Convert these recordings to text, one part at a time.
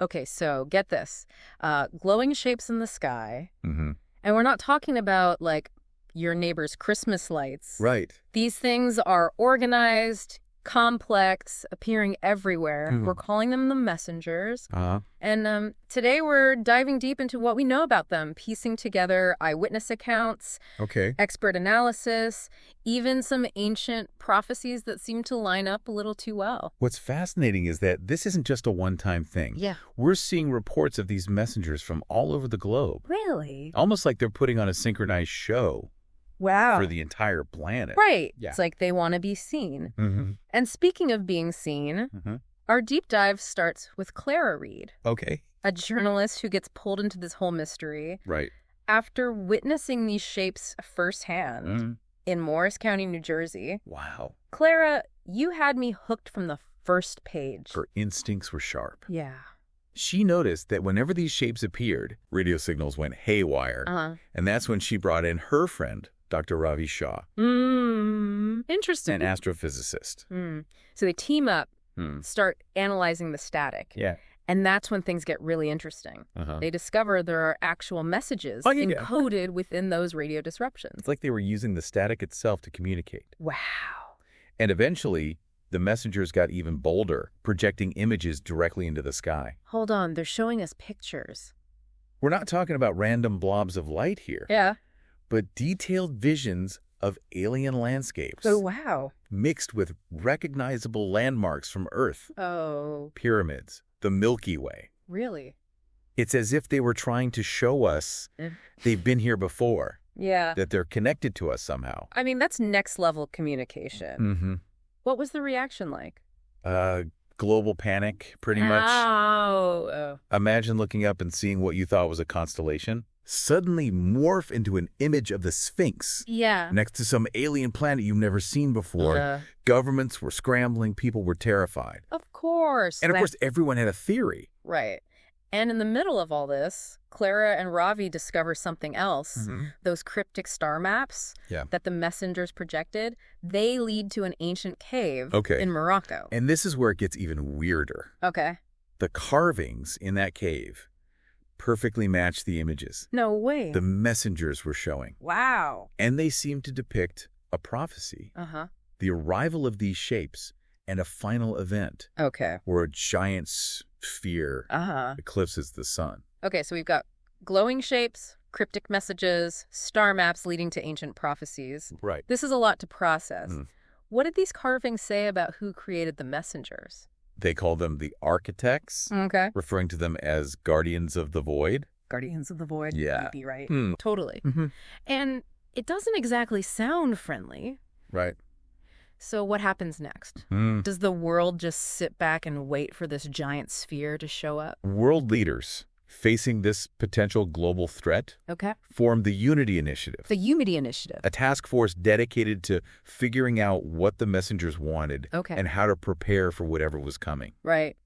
Okay, so get this. Glowing shapes in the sky. Mm-hmm. And we're not talking about, like, your neighbor's Christmas lights. Right. These things are organized, complex, appearing everywhere. We're calling them the messengers. Uh-huh. And today we're diving deep into what we know about them, piecing together eyewitness accounts, Okay. expert analysis, even some ancient prophecies that seem to line up a little too well. What's fascinating is that this isn't just a one-time thing. Yeah. We're seeing reports of these messengers from all over the globe. Really? Almost like they're putting on a synchronized show Wow. for the entire planet. Right. Yeah. It's like they want to be seen. Mm-hmm. And speaking of being seen, Mm-hmm. our deep dive starts with Clara Reed, Okay. a journalist who gets pulled into this whole mystery Right. after witnessing these shapes firsthand Mm-hmm. in Morris County, New Jersey. Wow. Clara, you had me hooked from the first page. Her instincts were sharp. Yeah. She noticed that whenever these shapes appeared, radio signals went haywire. Uh-huh. And that's when she brought in her friend, Dr. Ravi Shah, Interesting. an astrophysicist. So they team up, Hmm. start analyzing the static. Yeah. And that's when things get really interesting. Uh-huh. They discover there are actual messages encoded within those radio disruptions. It's like they were using the static itself to communicate. Wow. And eventually, the messengers got even bolder, projecting images directly into the sky. Hold on, they're showing us pictures. We're not talking about random blobs of light here, Yeah. but detailed visions of alien landscapes Oh, wow. mixed with recognizable landmarks from Earth, Oh, pyramids, the Milky Way. really? It's as if they were trying to show us they've been here before, Yeah. that they're connected to us somehow. I mean, that's next level communication. Mm-hmm. What was the reaction like? Global panic, pretty much. Oh. Imagine looking up and seeing what you thought was a constellation suddenly morph into an image of the Sphinx Yeah. next to some alien planet you've never seen before. Governments were scrambling. People were terrified. Of course. And of course, everyone had a theory. Right. And in the middle of all this, Clara and Ravi discover something else. Those cryptic star maps that the messengers projected, they lead to an ancient cave in Morocco. And this is where it gets even weirder. Okay. The carvings in that cave perfectly match the images No way. the messengers were showing. Wow. And they seem to depict a prophecy, Uh-huh. the arrival of these shapes, and a final event Okay. where a giant sphere Uh-huh. eclipses the sun. Okay, so we've got glowing shapes, cryptic messages, star maps leading to ancient prophecies. Right. This is a lot to process. Mm. What did these carvings say about who created the messengers? They call them the architects, Okay. referring to them as guardians of the void. Guardians of the Void. Yeah. You'd be right. Hmm. Totally. Mm-hmm. And it doesn't exactly sound friendly. Right. So what happens next? Mm. Does the world just sit back and wait for this giant sphere to show up? World leaders facing this potential global threat Okay. formed the Unity Initiative, The Unity Initiative. a task force dedicated to figuring out what the messengers wanted Okay. and how to prepare for whatever was coming. Right.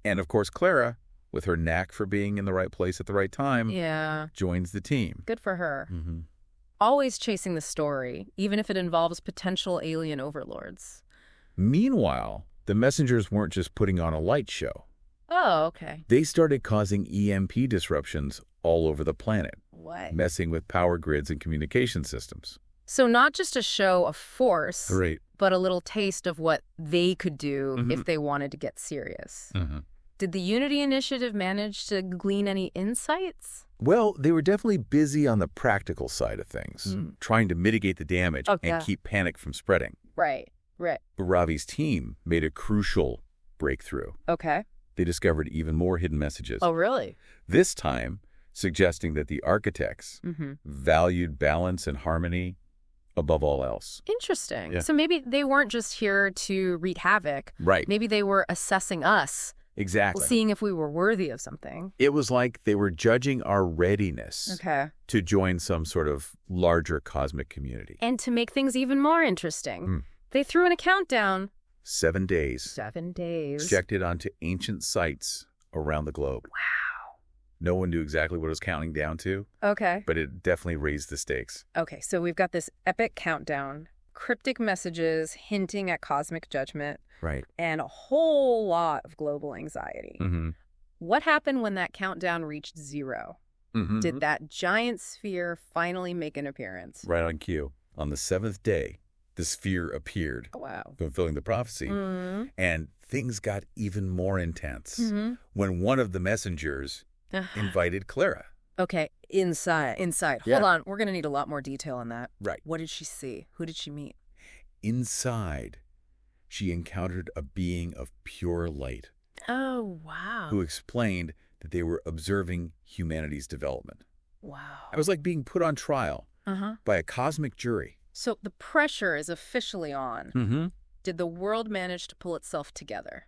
And of course, Clara, with her knack for being in the right place at the right time, Yeah. joins the team. Good for her. Mm-hmm. Always chasing the story, even if it involves potential alien overlords. Meanwhile, the messengers weren't just putting on a light show. Oh, okay. They started causing EMP disruptions all over the planet, What? messing with power grids and communication systems. So not just a show of force, Right. but a little taste of what they could do Mhm. if they wanted to get serious. Mm-hmm. Did the Unity Initiative manage to glean any insights? Well, they were definitely busy on the practical side of things, trying to mitigate the damage and keep panic from spreading. Right. But Ravi's team made a crucial breakthrough. Okay. They discovered even more hidden messages. Oh, really? This time, suggesting that the architects valued balance and harmony above all else. Interesting. Yeah. So maybe they weren't just here to wreak havoc. Right. Maybe they were assessing us, Exactly. seeing if we were worthy of something. It was like they were judging our readiness Okay. to join some sort of larger cosmic community. And to make things even more interesting, they threw in a countdown. 7 days. 7 days. Projected onto ancient sites around the globe. Wow. No one knew exactly what it was counting down to, Okay. but it definitely raised the stakes. Okay, so we've got this epic countdown, cryptic messages hinting at cosmic judgment, Right. and a whole lot of global anxiety. Mm-hmm. What happened when that countdown reached 0? Did that giant sphere finally make an appearance? Right on cue. On the 7th day, the sphere appeared, fulfilling the prophecy, and things got even more intense when one of the messengers invited Clara. Okay, inside. Yeah. Hold on, we're going to need a lot more detail on that. Right. What did she see? Who did she meet? Inside, she encountered a being of pure light. Oh, wow. Who explained that they were observing humanity's development. Wow. It was like being put on trial by a cosmic jury. So the pressure is officially on. Did the world manage to pull itself together?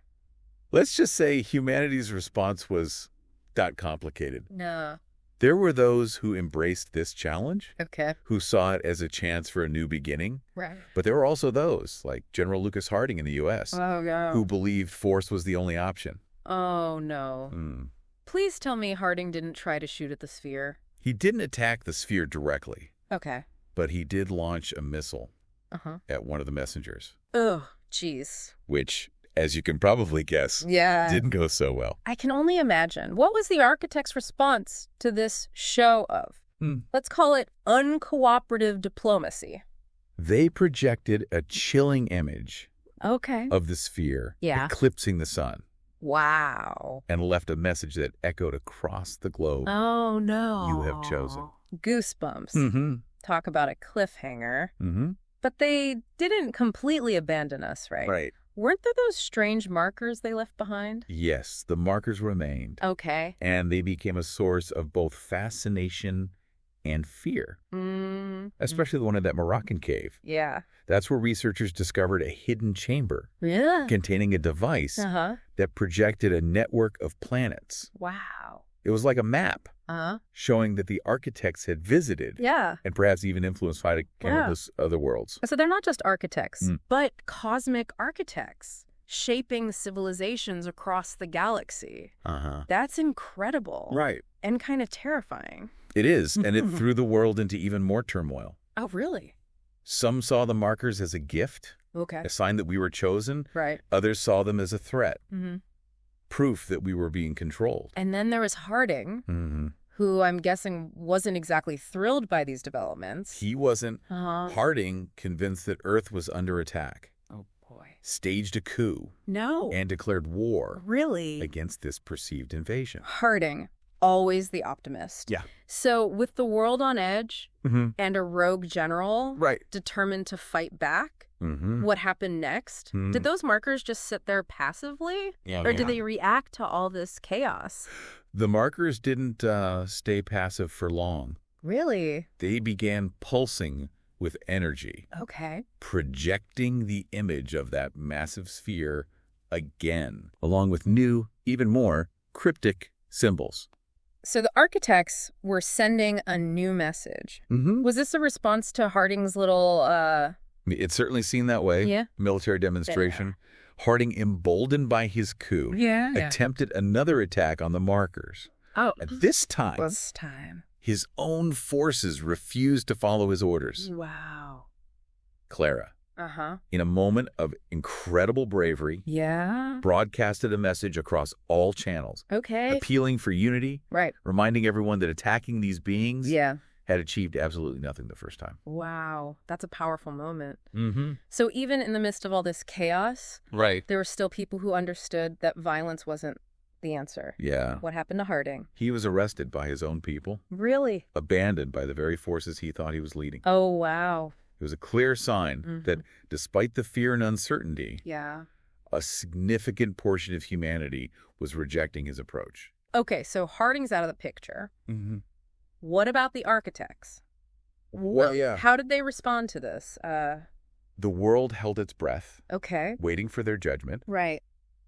Let's just say humanity's response was not complicated. No. There were those who embraced this challenge, who saw it as a chance for a new beginning. Right. But there were also those, like General Lucas Harding in the U.S., who believed force was the only option. Oh, no. Please tell me Harding didn't try to shoot at the sphere. He didn't attack the sphere directly. Okay. But he did launch a missile at one of the messengers. Oh, jeez. Which, as you can probably guess, didn't go so well. I can only imagine. What was the architect's response to this show of, let's call it uncooperative diplomacy? They projected a chilling image of the sphere eclipsing the sun. Wow. And left a message that echoed across the globe. Oh, no. You have chosen. Goosebumps. Talk about a cliffhanger. But they didn't completely abandon us, right? Right. Weren't there those strange markers they left behind? Yes, the markers remained. Okay. And they became a source of both fascination and fear. Especially the one in that Moroccan cave. Yeah. That's where researchers discovered a hidden chamber containing a device that projected a network of planets. Wow. It was like a map showing that the architects had visited and perhaps even influenced by countless other worlds. So they're not just architects, but cosmic architects shaping civilizations across the galaxy. That's incredible. Right. And kind of terrifying. It is, and it threw the world into even more turmoil. Oh, really? Some saw the markers as a gift, a sign that we were chosen. Right. Others saw them as a threat, proof that we were being controlled. And then there was Harding, who I'm guessing wasn't exactly thrilled by these developments. He wasn't. Harding, convinced that Earth was under attack. Oh, boy. Staged a coup. No. And declared war. Really? Against this perceived invasion. Harding. Always the optimist. Yeah. So with the world on edge and a rogue general determined to fight back, what happened next? Did those markers just sit there passively? Or did they react to all this chaos? The markers didn't stay passive for long. Really? They began pulsing with energy. Okay. Projecting the image of that massive sphere again, along with new, even more cryptic symbols. So the architects were sending a new message. Was this a response to Harding's little... It certainly seemed that way. Military demonstration. Harding, emboldened by his coup, attempted another attack on the markers. Oh. At this time, his own forces refused to follow his orders. Wow. Clara, in a moment of incredible bravery, broadcasted a message across all channels. Appealing for unity, reminding everyone that attacking these beings had achieved absolutely nothing the first time. Wow. That's a powerful moment. So even in the midst of all this chaos, there were still people who understood that violence wasn't the answer. What happened to Harding? He was arrested by his own people. Really? Abandoned by the very forces he thought he was leading. Oh, wow. It was a clear sign that despite the fear and uncertainty, a significant portion of humanity was rejecting his approach. Okay, so Harding's out of the picture. What about the architects? Well, How did they respond to this? The world held its breath. Okay. Waiting for their judgment. Right.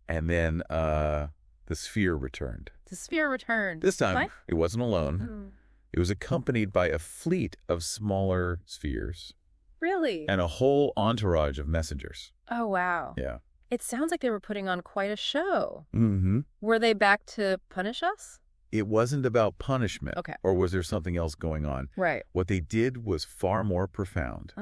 And then the sphere returned. The sphere returned. This time, it wasn't alone. It was accompanied by a fleet of smaller spheres. Really? And a whole entourage of messengers. Oh, wow. Yeah. It sounds like they were putting on quite a show. Were they back to punish us? It wasn't about punishment. Okay. Or was there something else going on? Right. What they did was far more profound.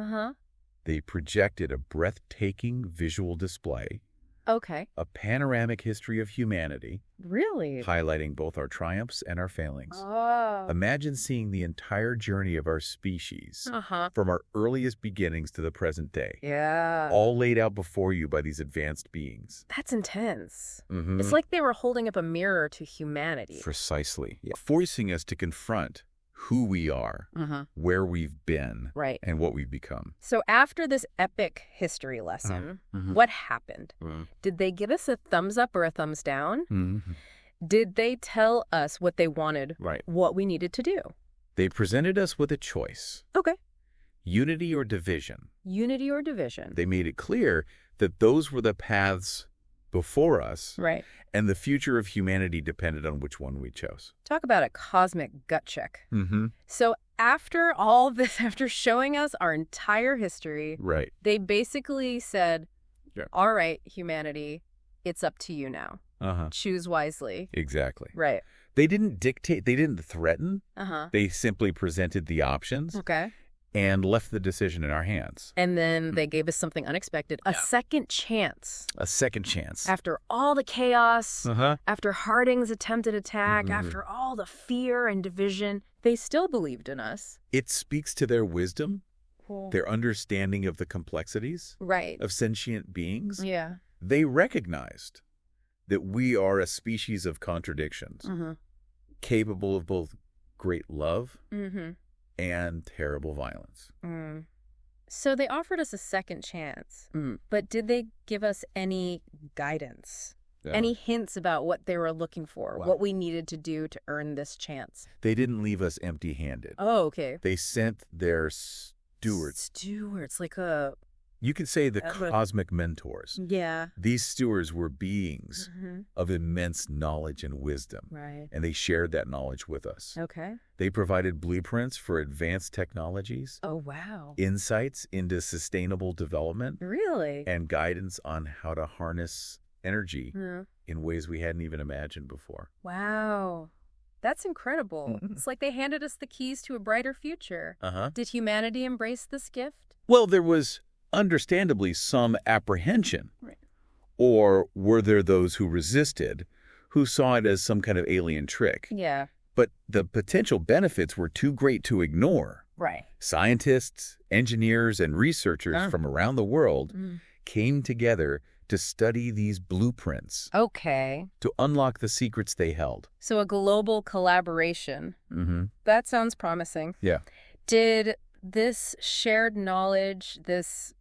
They projected a breathtaking visual display Okay. A panoramic history of humanity. Really? Highlighting both our triumphs and our failings. Oh. Imagine seeing the entire journey of our species from our earliest beginnings to the present day. Yeah. All laid out before you by these advanced beings. That's intense. It's like they were holding up a mirror to humanity. Precisely. Yeah. Forcing us to confront who we are, where we've been, and what we've become. So after this epic history lesson, what happened? Did they give us a thumbs up or a thumbs down? Did they tell us what they wanted, what we needed to do? They presented us with a choice. Okay. Unity or division. Unity or division. They made it clear that those were the paths before us, and the future of humanity depended on which one we chose. Talk about a cosmic gut check. So after all this, after showing us our entire history, they basically said, all right, humanity, it's up to you now. Choose wisely. Exactly. Right. They didn't dictate, they didn't threaten. They simply presented the options. Okay. And left the decision in our hands. And then they gave us something unexpected, a second chance. A second chance. After all the chaos, after Harding's attempted attack, after all the fear and division, they still believed in us. It speaks to their wisdom, their understanding of the complexities of sentient beings. Yeah. They recognized that we are a species of contradictions, capable of both great love and terrible violence. So they offered us a second chance, but did they give us any guidance? Any hints about what they were looking for, what we needed to do to earn this chance? They didn't leave us empty-handed. Oh, okay. They sent their stewards. Stewards, like a... You could say the cosmic mentors. Yeah. These stewards were beings of immense knowledge and wisdom. And they shared that knowledge with us. Okay. They provided blueprints for advanced technologies. Oh, wow. Insights into sustainable development. Really? And guidance on how to harness energy in ways we hadn't even imagined before. Wow. That's incredible. It's like they handed us the keys to a brighter future. Did humanity embrace this gift? Well, there was understandably some apprehension. Or were there those who resisted, who saw it as some kind of alien trick? Yeah. But the potential benefits were too great to ignore. Scientists, engineers, and researchers from around the world came together to study these blueprints. Okay. To unlock the secrets they held. So a global collaboration. That sounds promising. Yeah. Did this shared knowledge, this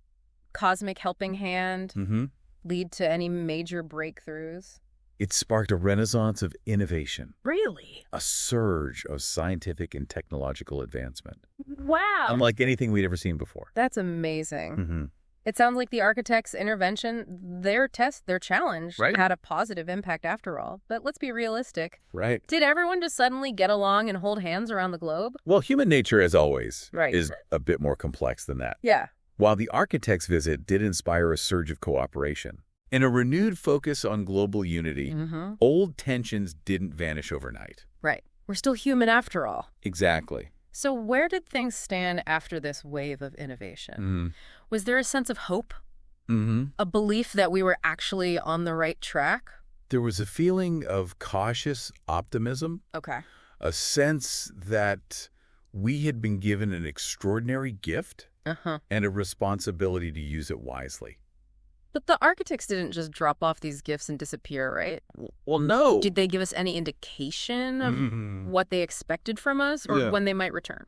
cosmic helping hand, lead to any major breakthroughs? It sparked a renaissance of innovation. Really? A surge of scientific and technological advancement. Wow. Unlike anything we'd ever seen before. That's amazing. It sounds like the architect's intervention, their challenge, had a positive impact after all. But let's be realistic. Did everyone just suddenly get along and hold hands around the globe? Well, human nature, as always, is a bit more complex than that. Yeah. While the architect's visit did inspire a surge of cooperation and a renewed focus on global unity, old tensions didn't vanish overnight. We're still human after all. Exactly. So where did things stand after this wave of innovation? Was there a sense of hope? A belief that we were actually on the right track? There was a feeling of cautious optimism. Okay. A sense that we had been given an extraordinary gift and a responsibility to use it wisely. But the architects didn't just drop off these gifts and disappear, right? Well, no. Did they give us any indication of what they expected from us or when they might return?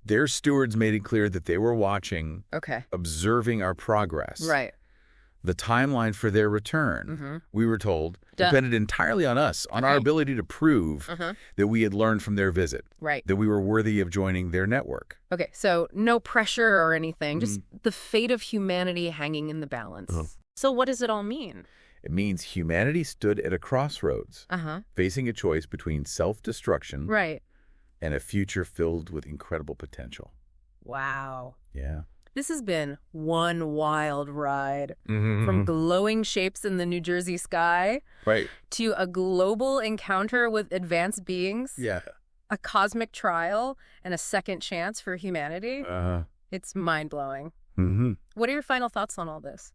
Their stewards made it clear that they were watching, observing our progress. The timeline for their return, we were told, depended entirely on us, on our ability to prove that we had learned from their visit, that we were worthy of joining their network. Okay, so no pressure or anything, just the fate of humanity hanging in the balance. So what does it all mean? It means humanity stood at a crossroads, facing a choice between self-destruction and a future filled with incredible potential. Wow. Yeah. This has been one wild ride, from glowing shapes in the New Jersey sky to a global encounter with advanced beings, a cosmic trial, and a second chance for humanity. It's mind-blowing. What are your final thoughts on all this?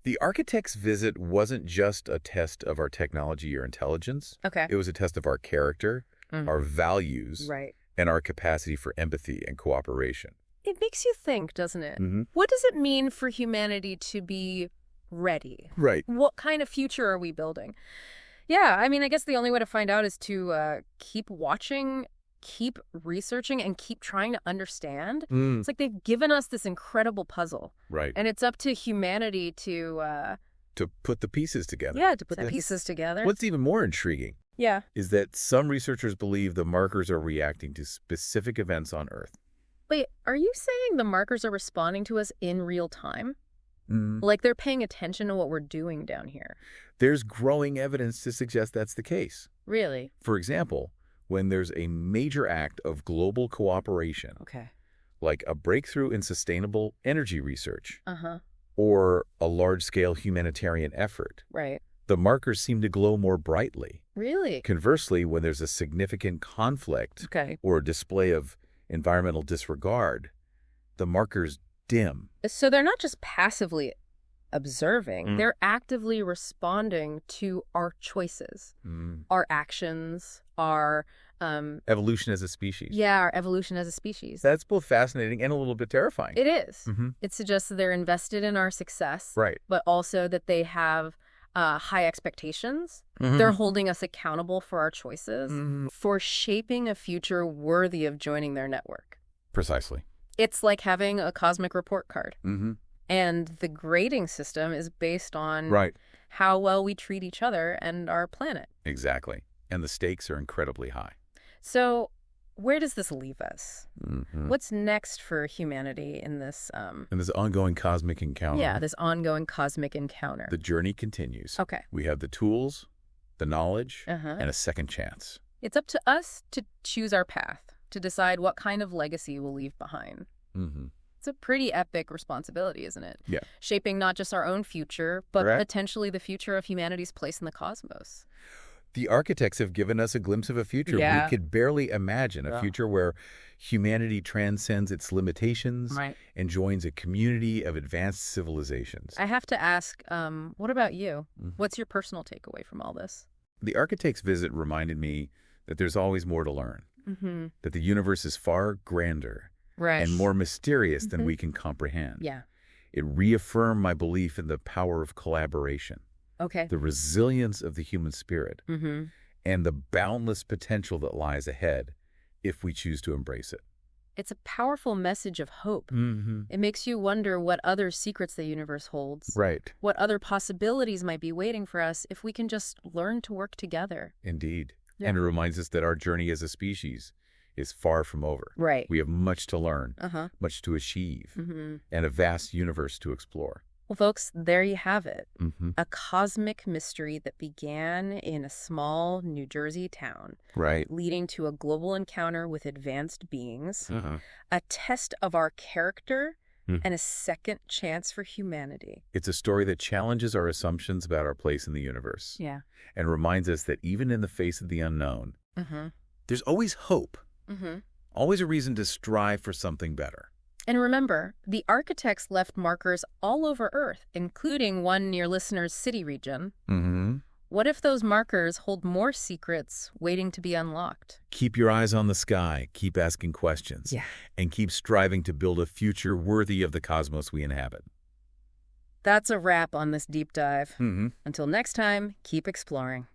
The architect's visit wasn't just a test of our technology or intelligence. Okay. It was a test of our character, our values, right, and our capacity for empathy and cooperation. It makes you think, doesn't it? What does it mean for humanity to be ready? Right. What kind of future are we building? Yeah, I mean, I guess the only way to find out is to keep watching, keep researching, and keep trying to understand. It's like they've given us this incredible puzzle. Right. And it's up to humanity to put the pieces together. Yeah, to put the pieces together. What's even more intriguing is that some researchers believe the markers are reacting to specific events on Earth. Wait, are you saying the markers are responding to us in real time? Like they're paying attention to what we're doing down here? There's growing evidence to suggest that's the case. Really? For example, when there's a major act of global cooperation, like a breakthrough in sustainable energy research, or a large-scale humanitarian effort, the markers seem to glow more brightly. Really? Conversely, when there's a significant conflict or a display of environmental disregard, the markers dim. So they're not just passively observing, they're actively responding to our choices, our actions, our... evolution as a species. Yeah, our evolution as a species. That's both fascinating and a little bit terrifying. It is. It suggests that they're invested in our success, but also that they have high expectations. They're holding us accountable for our choices, for shaping a future worthy of joining their network. Precisely. It's like having a cosmic report card. And the grading system is based on how well we treat each other and our planet. Exactly. And the stakes are incredibly high. So where does this leave us? What's next for humanity in this... in this ongoing cosmic encounter? Yeah, this ongoing cosmic encounter. The journey continues. Okay. We have the tools, the knowledge, and a second chance. It's up to us to choose our path, to decide what kind of legacy we'll leave behind. It's a pretty epic responsibility, isn't it? Yeah. Shaping not just our own future, but potentially the future of humanity's place in the cosmos. The architects have given us a glimpse of a future we could barely imagine, a future where humanity transcends its limitations and joins a community of advanced civilizations. I have to ask, what about you? What's your personal takeaway from all this? The architect's visit reminded me that there's always more to learn, that the universe is far grander and more mysterious than we can comprehend. Yeah. It reaffirmed my belief in the power of collaboration. The resilience of the human spirit, and the boundless potential that lies ahead if we choose to embrace it. It's a powerful message of hope. It makes you wonder what other secrets the universe holds. What other possibilities might be waiting for us if we can just learn to work together. Indeed. And it reminds us that our journey as a species is far from over. We have much to learn, much to achieve, and a vast universe to explore. Well, folks, there you have it. A cosmic mystery that began in a small New Jersey town, leading to a global encounter with advanced beings, a test of our character, and a second chance for humanity. It's a story that challenges our assumptions about our place in the universe. And reminds us that even in the face of the unknown, there's always hope, always a reason to strive for something better. And remember, the architects left markers all over Earth, including one near listeners' city region. What if those markers hold more secrets waiting to be unlocked? Keep your eyes on the sky, keep asking questions, and keep striving to build a future worthy of the cosmos we inhabit. That's a wrap on this deep dive. Until next time, keep exploring.